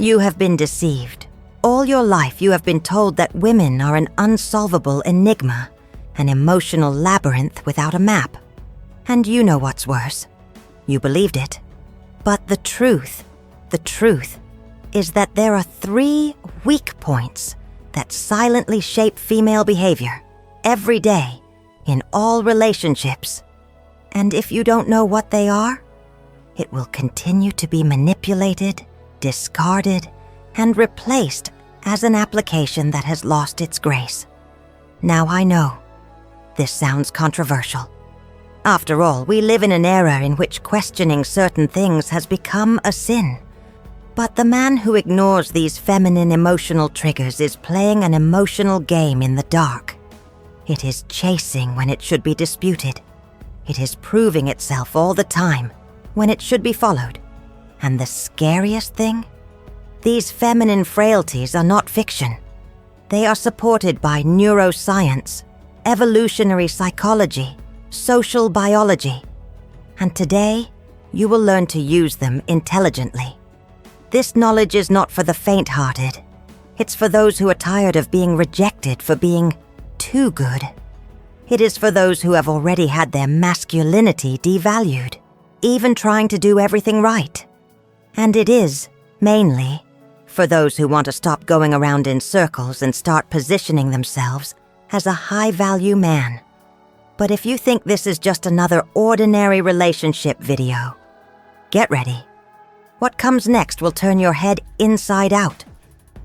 You have been deceived. All your life you have been told that women are an unsolvable enigma, an emotional labyrinth without a map. And you know what's worse. You believed it. But the truth is that there are 3 weak points that silently shape female behavior every day in all relationships. And if you don't know what they are, it will continue to be manipulated, discarded, and replaced as an application that has lost its grace. Now I know, this sounds controversial. After all, we live in an era in which questioning certain things has become a sin. But the man who ignores these feminine emotional triggers is playing an emotional game in the dark. It is chasing when it should be disputed. It is proving itself all the time when it should be followed. And the scariest thing? These feminine frailties are not fiction. They are supported by neuroscience, evolutionary psychology, social biology. And today, you will learn to use them intelligently. This knowledge is not for the faint-hearted. It's for those who are tired of being rejected for being too good. It is for those who have already had their masculinity devalued, even trying to do everything right. And it is, mainly, for those who want to stop going around in circles and start positioning themselves as a high-value man. But if you think this is just another ordinary relationship video, get ready. What comes next will turn your head inside out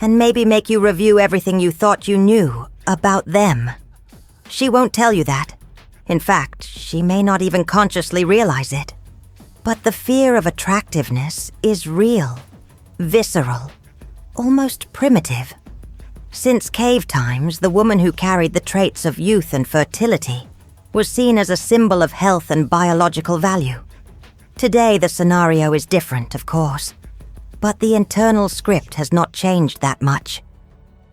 and maybe make you review everything you thought you knew about them. She won't tell you that. In fact, she may not even consciously realize it. But the fear of attractiveness is real, visceral, almost primitive. Since cave times, the woman who carried the traits of youth and fertility was seen as a symbol of health and biological value. Today, the scenario is different, of course, but the internal script has not changed that much.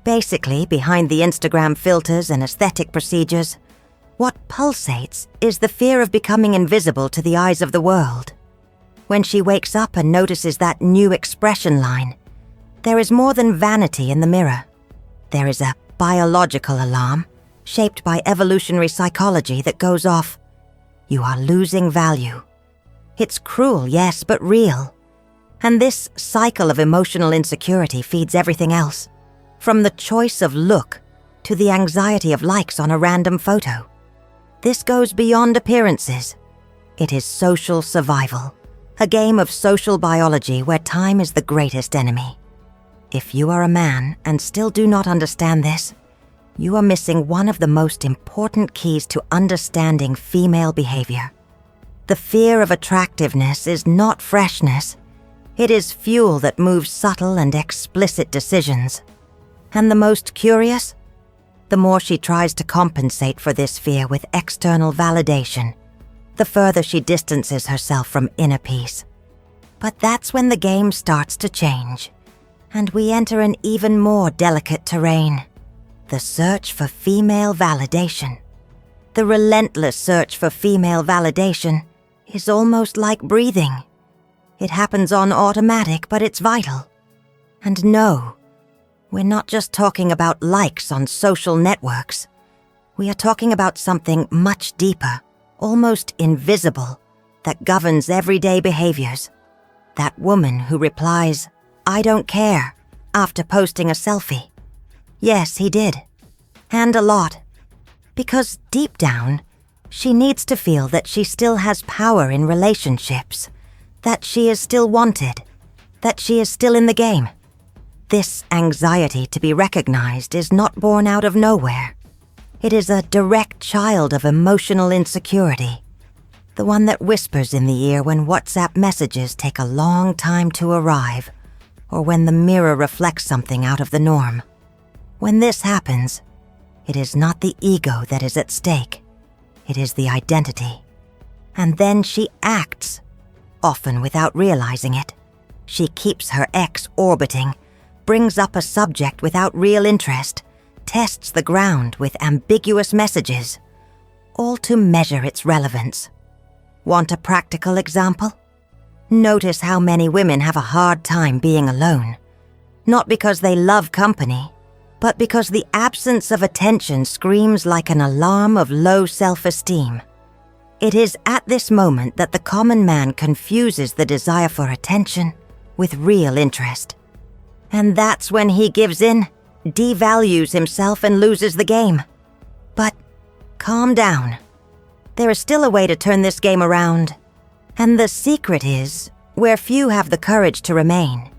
Basically, behind the Instagram filters and aesthetic procedures, what pulsates is the fear of becoming invisible to the eyes of the world. When she wakes up and notices that new expression line, there is more than vanity in the mirror. There is a biological alarm, shaped by evolutionary psychology, that goes off. You are losing value. It's cruel, yes, but real. And this cycle of emotional insecurity feeds everything else, from the choice of look to the anxiety of likes on a random photo. This goes beyond appearances. It is social survival, a game of social biology where time is the greatest enemy. If you are a man and still do not understand this, you are missing one of the most important keys to understanding female behavior. The fear of attractiveness is not freshness. It is fuel that moves subtle and explicit decisions. And the most curious? The more she tries to compensate for this fear with external validation, the further she distances herself from inner peace. But that's when the game starts to change, and we enter an even more delicate terrain: the search for female validation. The relentless search for female validation is almost like breathing. It happens on automatic, but it's vital. And no, we're not just talking about likes on social networks. We are talking about something much deeper, almost invisible, that governs everyday behaviors. That woman who replies, "I don't care," after posting a selfie. Yes, he did. And a lot. Because deep down, she needs to feel that she still has power in relationships, that she is still wanted, that she is still in the game. This anxiety to be recognized is not born out of nowhere. It is a direct child of emotional insecurity, the one that whispers in the ear when WhatsApp messages take a long time to arrive, or when the mirror reflects something out of the norm. When this happens, it is not the ego that is at stake. It is the identity. And then she acts, often without realizing it. She keeps her ex orbiting, brings up a subject without real interest, tests the ground with ambiguous messages, all to measure its relevance. Want a practical example? Notice how many women have a hard time being alone, Not because they love company, but because the absence of attention screams like an alarm of low self-esteem. It is at this moment that the common man confuses the desire for attention with real interest. And that's when he gives in, devalues himself, and loses the game. But calm down. There is still a way to turn this game around. And the secret is where few have the courage to remain.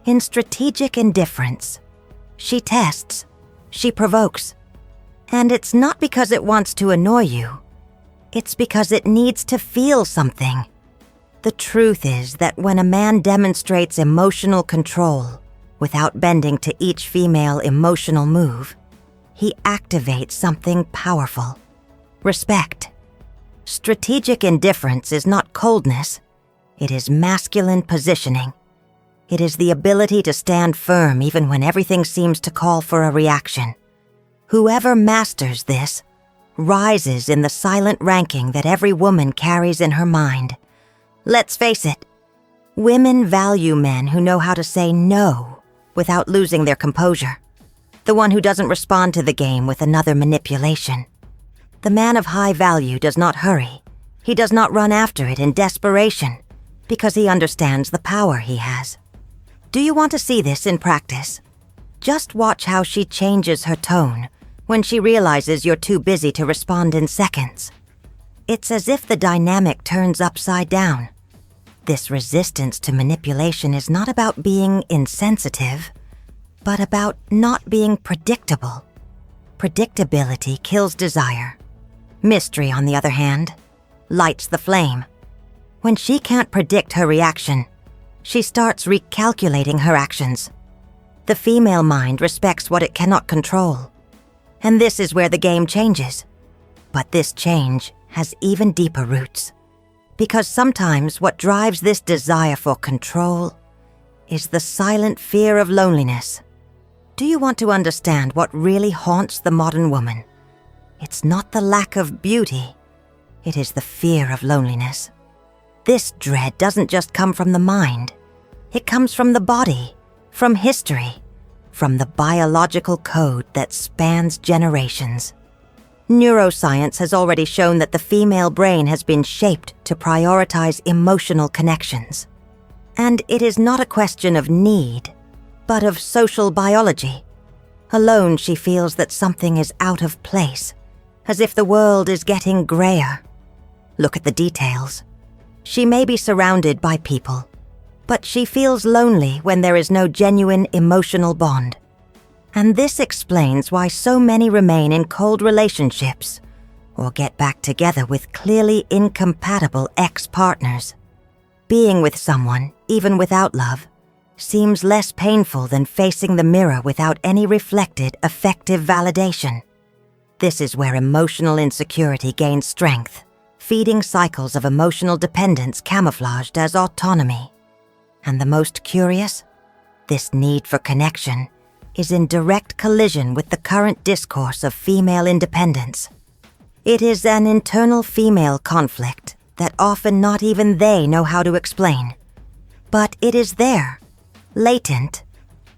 In strategic indifference. She tests. She provokes. And it's not because it wants to annoy you. It's because it needs to feel something. The truth is that when a man demonstrates emotional control without bending to each female emotional move, he activates something powerful. Respect. Strategic indifference is not coldness. It is masculine positioning. It is the ability to stand firm even when everything seems to call for a reaction. Whoever masters this rises in the silent ranking that every woman carries in her mind. Let's face it, women value men who know how to say no without losing their composure. The one who doesn't respond to the game with another manipulation. The man of high value does not hurry. He does not run after it in desperation because he understands the power he has. Do you want to see this in practice? Just watch how she changes her tone when she realizes you're too busy to respond in seconds. It's as if the dynamic turns upside down. This resistance to manipulation is not about being insensitive, but about not being predictable. Predictability kills desire. Mystery, on the other hand, lights the flame. When she can't predict her reaction, she starts recalculating her actions. The female mind respects what it cannot control. And this is where the game changes. But this change has even deeper roots. Because sometimes what drives this desire for control is the silent fear of loneliness. Do you want to understand what really haunts the modern woman? It's not the lack of beauty. It is the fear of loneliness. This dread doesn't just come from the mind. It comes from the body, from history, from the biological code that spans generations. Neuroscience has already shown that the female brain has been shaped to prioritize emotional connections. And it is not a question of need, but of social biology. Alone, she feels that something is out of place, as if the world is getting grayer. Look at the details. She may be surrounded by people, but she feels lonely when there is no genuine emotional bond. And this explains why so many remain in cold relationships or get back together with clearly incompatible ex-partners. Being with someone, even without love, seems less painful than facing the mirror without any reflected, effective validation. This is where emotional insecurity gains strength, feeding cycles of emotional dependence camouflaged as autonomy. And the most curious? This need for connection is in direct collision with the current discourse of female independence. It is an internal female conflict that often not even they know how to explain. But it is there, latent,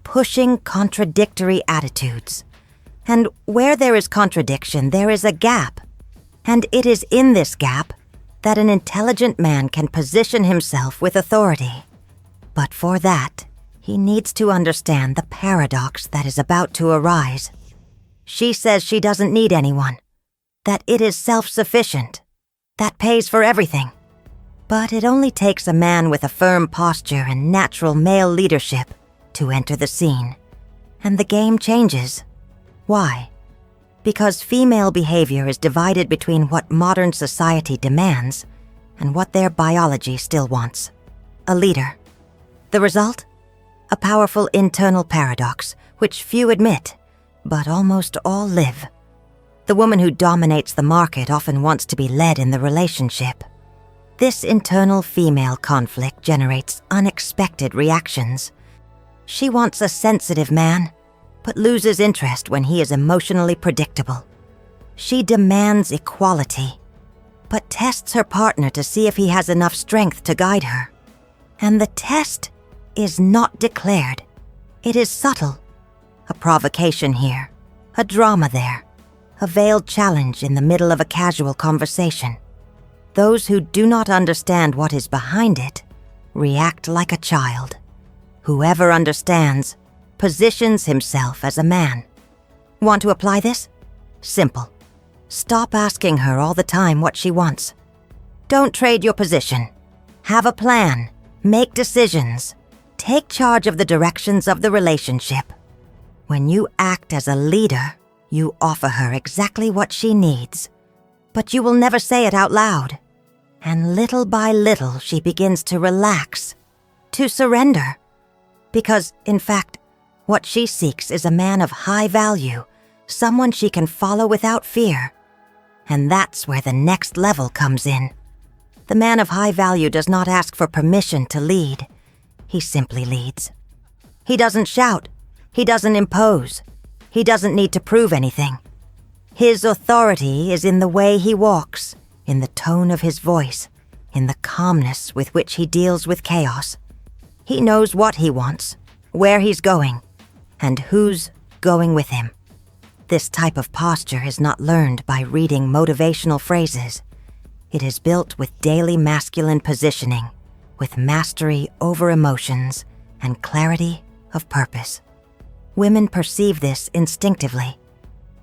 pushing contradictory attitudes. And where there is contradiction, there is a gap. And it is in this gap that an intelligent man can position himself with authority. But for that, he needs to understand the paradox that is about to arise. She says she doesn't need anyone, that it is self-sufficient, that pays for everything. But it only takes a man with a firm posture and natural male leadership to enter the scene. And the game changes. Why? Because female behavior is divided between what modern society demands and what their biology still wants. A leader. The result? A powerful internal paradox, which few admit, but almost all live. The woman who dominates the market often wants to be led in the relationship. This internal female conflict generates unexpected reactions. She wants a sensitive man, but loses interest when he is emotionally predictable. She demands equality, but tests her partner to see if he has enough strength to guide her. And the test is not declared. It is subtle. A provocation here, a drama there, a veiled challenge in the middle of a casual conversation. Those who do not understand what is behind it react like a child. Whoever understands positions himself as a man. Want to apply this? Simple. Stop asking her all the time what she wants. Don't trade your position. Have a plan. Make decisions. Take charge of the directions of the relationship. When you act as a leader, you offer her exactly what she needs. But you will never say it out loud. And little by little, she begins to relax, to surrender. Because, in fact, what she seeks is a man of high value, someone she can follow without fear. And that's where the next level comes in. The man of high value does not ask for permission to lead. He simply leads. He doesn't shout. He doesn't impose. He doesn't need to prove anything. His authority is in the way he walks, in the tone of his voice, in the calmness with which he deals with chaos. He knows what he wants, where he's going, and who's going with him. This type of posture is not learned by reading motivational phrases. It is built with daily masculine positioning, with mastery over emotions and clarity of purpose. Women perceive this instinctively.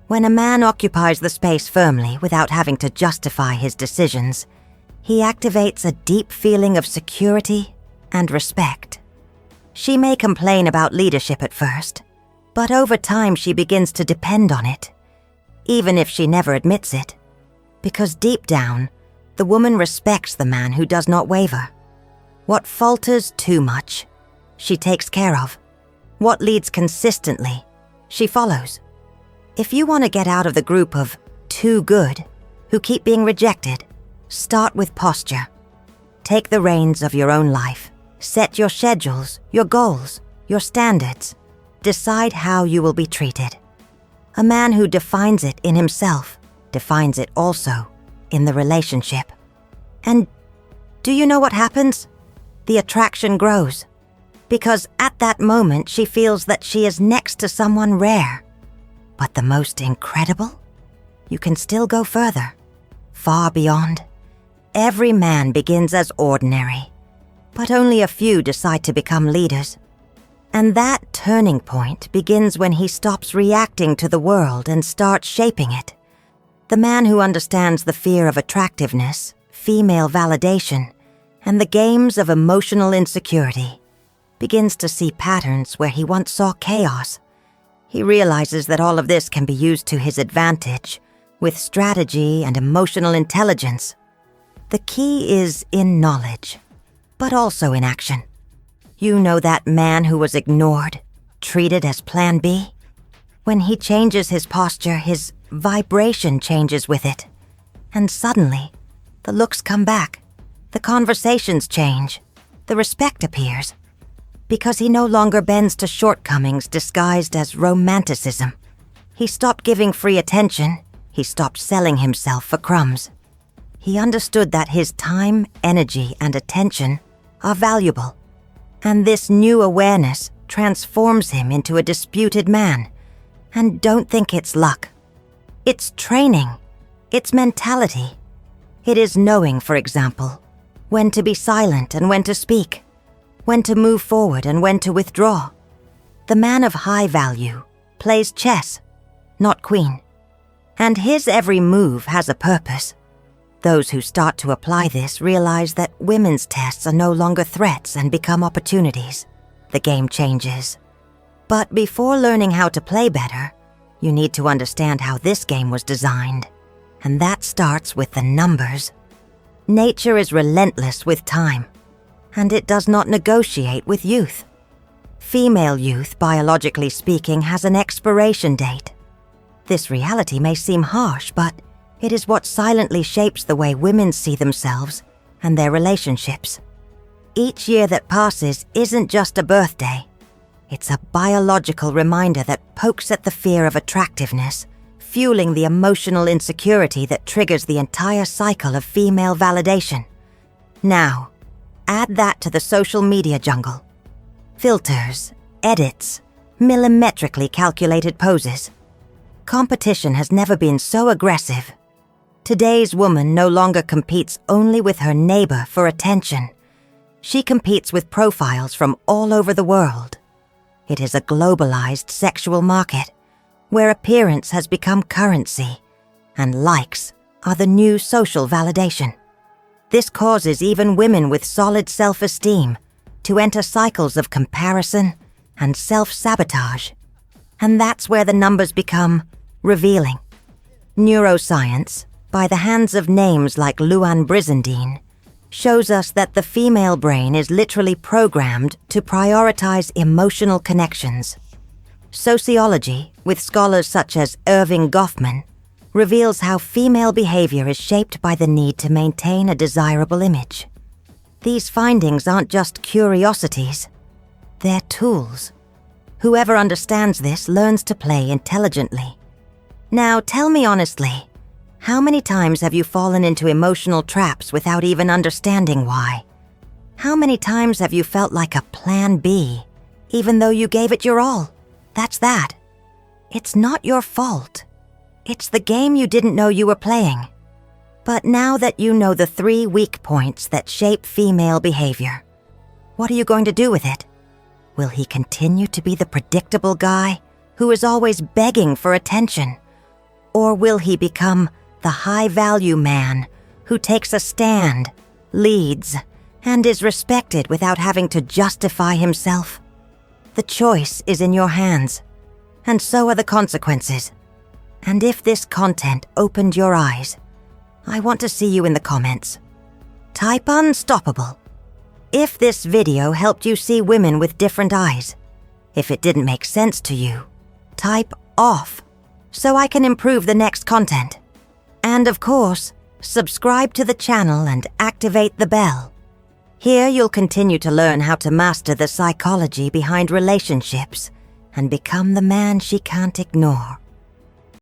When a man occupies the space firmly without having to justify his decisions, he activates a deep feeling of security and respect. She may complain about leadership at first, but over time she begins to depend on it, even if she never admits it, because deep down, the woman respects the man who does not waver. What falters too much, she takes care of. What leads consistently, she follows. If you want to get out of the group of too good who keep being rejected, start with posture. Take the reins of your own life. Set your schedules, your goals, your standards. Decide how you will be treated. A man who defines it in himself defines it also in the relationship. And do you know what happens? The attraction grows. Because at that moment she feels that she is next to someone rare. But the most incredible? You can still go further, far beyond. Every man begins as ordinary, but only a few decide to become leaders. And that turning point begins when he stops reacting to the world and starts shaping it. The man who understands the fear of attractiveness, female validation, and the games of emotional insecurity begins to see patterns where he once saw chaos. He realizes that all of this can be used to his advantage with strategy and emotional intelligence. The key is in knowledge, but also in action. You know that man who was ignored, treated as Plan B? When he changes his posture, his vibration changes with it. And suddenly, the looks come back, the conversations change, the respect appears. Because he no longer bends to shortcomings disguised as romanticism. He stopped giving free attention. He stopped selling himself for crumbs. He understood that his time, energy, and attention are valuable. And this new awareness transforms him into a disputed man. And don't think it's luck. It's training. It's mentality. It is knowing, for example, when to be silent and when to speak, when to move forward and when to withdraw. The man of high value plays chess, not queen. And his every move has a purpose. Those who start to apply this realize that women's tests are no longer threats and become opportunities. The game changes. But before learning how to play better, you need to understand how this game was designed. And that starts with the numbers. Nature is relentless with time, and it does not negotiate with youth. Female youth, biologically speaking, has an expiration date. This reality may seem harsh, but it is what silently shapes the way women see themselves and their relationships. Each year that passes isn't just a birthday. It's a biological reminder that pokes at the fear of attractiveness, fueling the emotional insecurity that triggers the entire cycle of female validation. Now, add that to the social media jungle. Filters, edits, millimetrically calculated poses. Competition has never been so aggressive. Today's woman no longer competes only with her neighbor for attention. She competes with profiles from all over the world. It is a globalized sexual market, where appearance has become currency, and likes are the new social validation. This causes even women with solid self-esteem to enter cycles of comparison and self-sabotage. And that's where the numbers become revealing. Neuroscience, by the hands of names like Luan Brizendine, shows us that the female brain is literally programmed to prioritize emotional connections. Sociology, with scholars such as Irving Goffman, reveals how female behavior is shaped by the need to maintain a desirable image. These findings aren't just curiosities, they're tools. Whoever understands this learns to play intelligently. Now tell me honestly, how many times have you fallen into emotional traps without even understanding why? How many times have you felt like a plan B, even though you gave it your all? That's that. It's not your fault. It's the game you didn't know you were playing. But now that you know the 3 weak points that shape female behavior, what are you going to do with it? Will he continue to be the predictable guy who is always begging for attention? Or will he become the high-value man who takes a stand, leads, and is respected without having to justify himself? The choice is in your hands, and so are the consequences. And if this content opened your eyes, I want to see you in the comments. Type unstoppable. If this video helped you see women with different eyes. If it didn't make sense to you, type off, so I can improve the next content. And of course, subscribe to the channel and activate the bell. Here you'll continue to learn how to master the psychology behind relationships and become the man she can't ignore.